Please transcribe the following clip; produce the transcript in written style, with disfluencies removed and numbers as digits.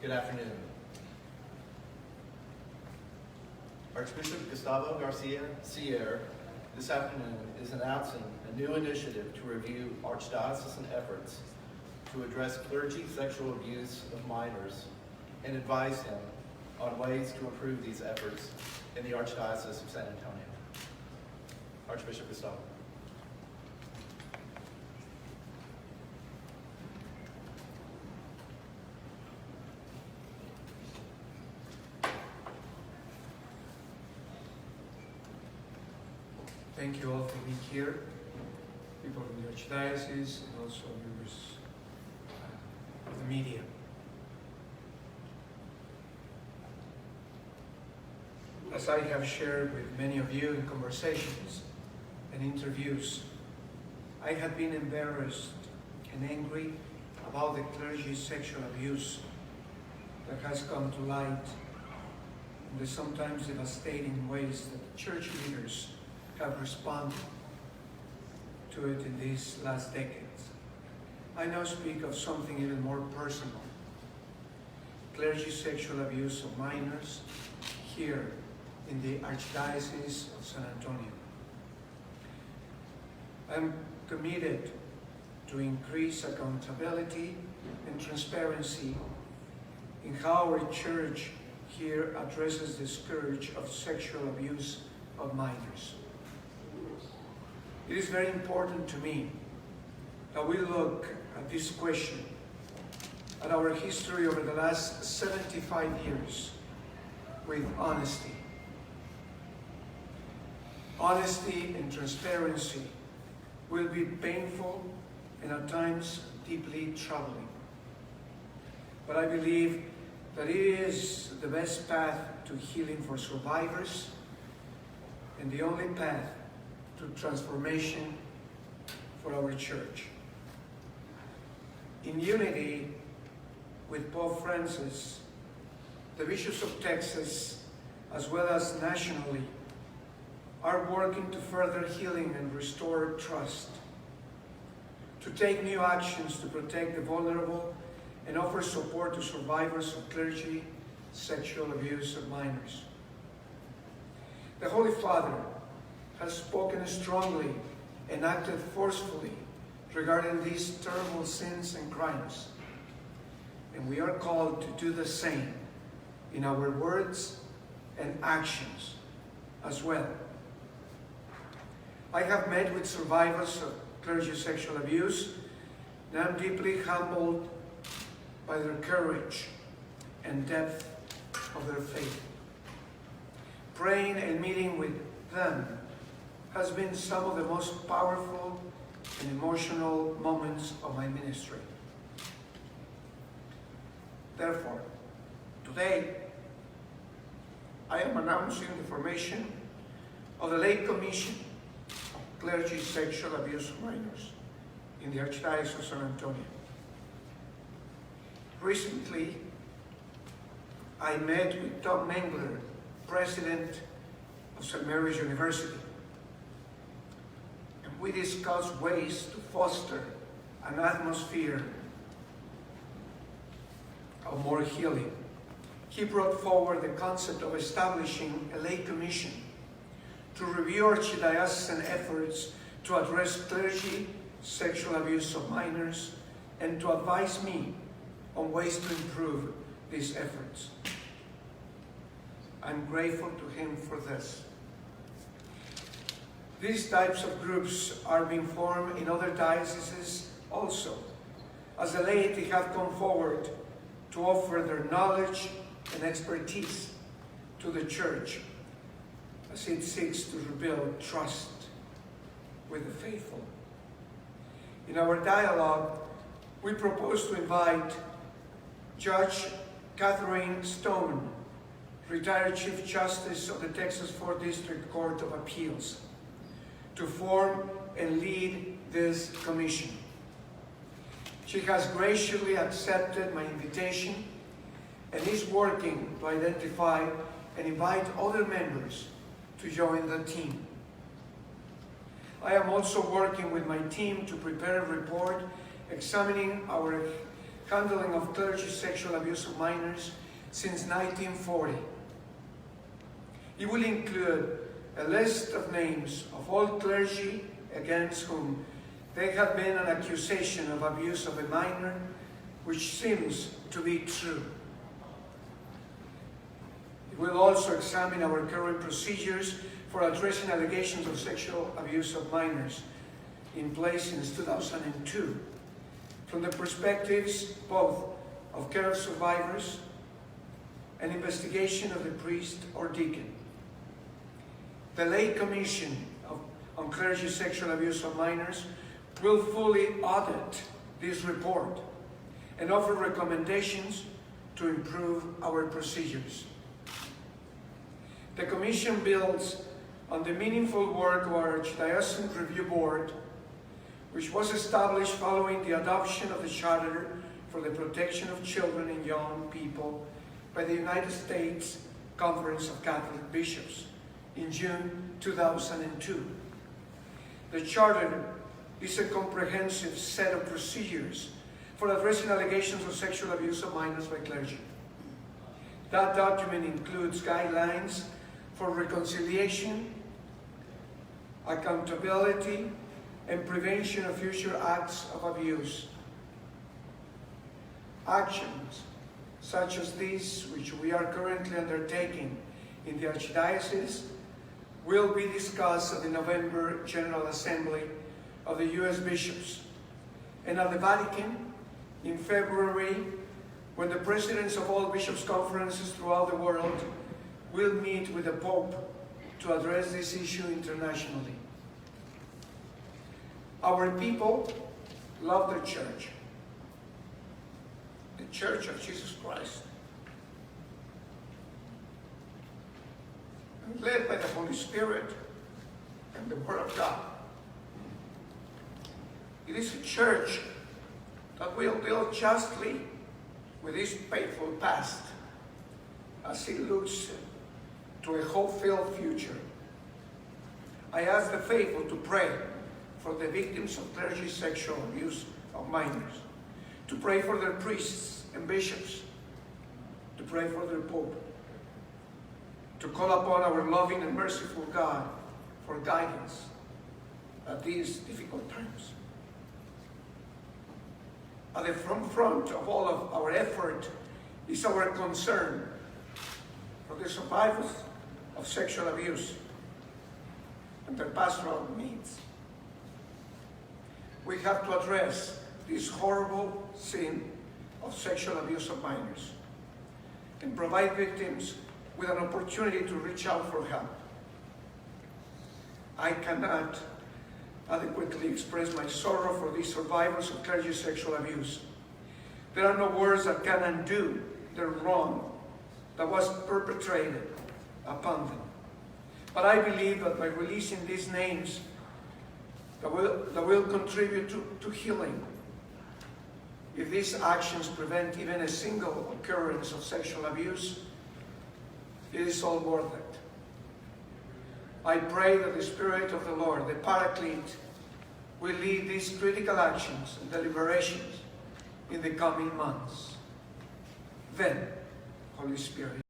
Good afternoon. Archbishop Gustavo Garcia Sierra this afternoon is announcing a new initiative to review archdiocesan efforts to address clergy sexual abuse of minors and advise him on ways to improve these efforts in the Archdiocese of San Antonio. Archbishop Gustavo. Thank you all for being here, people from the Archdiocese and also members of the media. As I have shared with many of you in conversations and interviews, I have been embarrassed and angry about the clergy's sexual abuse that has come to light in the sometimes devastating ways that church leaders have responded to it in these last decades. I now speak of something even more personal: clergy sexual abuse of minors here in the Archdiocese of San Antonio. I'm committed to increase accountability and transparency in how our church here addresses the scourge of sexual abuse of minors. It is very important to me that we look at this question, at our history over the last 75 years, with honesty. Honesty and transparency will be painful and at times deeply troubling. But I believe that it is the best path to healing for survivors and the only path to transformation for our church. In unity with Pope Francis, the bishops of Texas, as well as nationally, are working to further healing and restore trust, to take new actions to protect the vulnerable and offer support to survivors of clergy sexual abuse of minors. The Holy Father has spoken strongly and acted forcefully regarding these terrible sins and crimes, and we are called to do the same in our words and actions as well. I have met with survivors of clergy sexual abuse, and I'm deeply humbled by their courage and depth of their faith. Praying and meeting with them has been some of the most powerful and emotional moments of my ministry. Therefore, today, I am announcing the formation of the Lay Commission of Clergy Sexual Abuse of Minors in the Archdiocese of San Antonio. Recently, I met with Tom Mengler, President of St. Mary's University, and we discussed ways to foster an atmosphere of more healing. He brought forward the concept of establishing a lay commission to review archdiocesan efforts to address clergy sexual abuse of minors and to advise me on ways to improve these efforts. I'm grateful to him for this. These types of groups are being formed in other dioceses also, as the laity have come forward to offer their knowledge and expertise to the Church as it seeks to rebuild trust with the faithful. In our dialogue, we propose to invite Judge Catherine Stone, retired Chief Justice of the Texas 4th District Court of Appeals, to form and lead this commission. She has graciously accepted my invitation and is working to identify and invite other members to join the team. I am also working with my team to prepare a report examining our handling of clergy sexual abuse of minors since 1940. It will include a list of names of all clergy against whom there have been an accusation of abuse of a minor, which seems to be true. It will also examine our current procedures for addressing allegations of sexual abuse of minors in place since 2002, from the perspectives both of care of survivors and investigation of the priest or deacon. The lay commission on clergy sexual abuse of minors will fully audit this report and offer recommendations to improve our procedures. The Commission builds on the meaningful work of our Archdiocesan Review Board, which was established following the adoption of the Charter for the Protection of Children and Young People by the United States Conference of Catholic Bishops in June 2002. The Charter is a comprehensive set of procedures for addressing allegations of sexual abuse of minors by clergy. That document includes guidelines for reconciliation, accountability, and prevention of future acts of abuse. Actions such as these, which we are currently undertaking in the Archdiocese, will be discussed at the November General Assembly of the U.S. Bishops, and at the Vatican in February, when the presidents of all bishops' conferences throughout the world will meet with the Pope to address this issue internationally. Our people love the Church of Jesus Christ, and led by the Holy Spirit and the Word of God. It is a church that will deal justly with this painful past as it looks to a hope-filled future. I ask the faithful to pray for the victims of clergy sexual abuse of minors, to pray for their priests and bishops, to pray for their Pope, to call upon our loving and merciful God for guidance at these difficult times. At the front of all of our effort is our concern for the survivors of sexual abuse and their pastoral needs. We have to address this horrible sin of sexual abuse of minors and provide victims with an opportunity to reach out for help. I cannot adequately express my sorrow for these survivors of clergy sexual abuse. There are no words that can undo the wrong that was perpetrated upon them. But I believe that by releasing these names that will contribute to healing, if these actions prevent even a single occurrence of sexual abuse, it is all worth it. I pray that the Spirit of the Lord, the Paraclete, will lead these critical actions and deliberations in the coming months. Then, Holy Spirit,